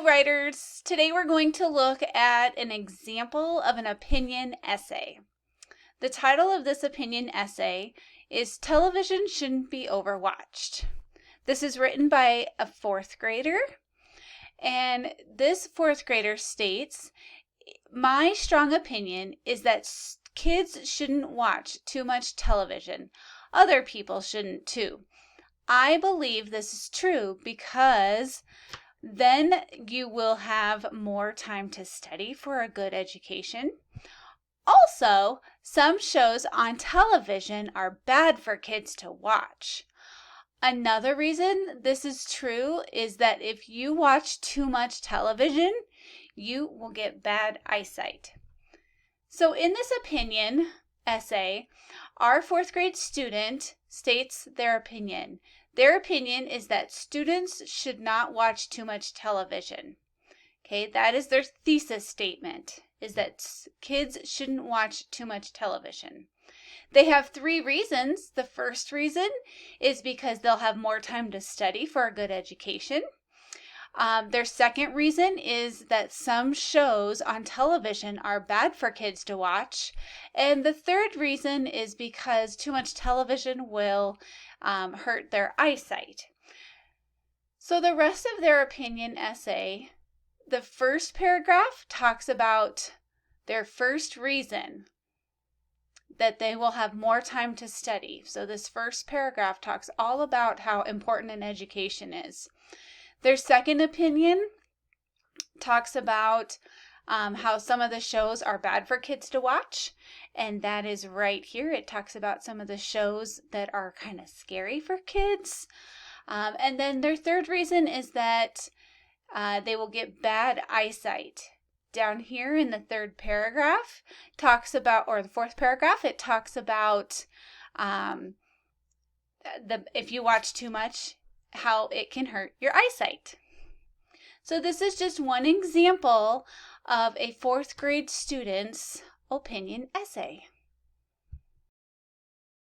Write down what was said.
writers. Today we're going to look at an example of an opinion essay. The title of this opinion essay is Television Shouldn't Be Overwatched. This is written by a fourth grader, and this fourth grader states, my strong opinion is that kids shouldn't watch too much television. Other people shouldn't too. I believe this is true because then you will have more time to study for a good education. Also, some shows on television are bad for kids to watch. Another reason this is true is that if you watch too much television, you will get bad eyesight. So in this opinion essay, our fourth grade student states their opinion. Their opinion is that students should not watch too much television. Okay, that is their thesis statement, is that kids shouldn't watch too much television. They have 3 reasons. The first reason is because they'll have more time to study for a good education. Their second reason is that some shows on television are bad for kids to watch. And the third reason is because too much television will hurt their eyesight. So the rest of their opinion essay, the first paragraph talks about their first reason, that they will have more time to study. So this first paragraph talks all about how important an education is. Their second opinion talks about how some of the shows are bad for kids to watch, and that is right here. It talks about some of the shows that are kind of scary for kids. And then their third reason is that they will get bad eyesight. Down here in the third paragraph talks about, or the fourth paragraph, it talks about if you watch too much, how it can hurt your eyesight. So this is just one example of a fourth grade student's opinion essay.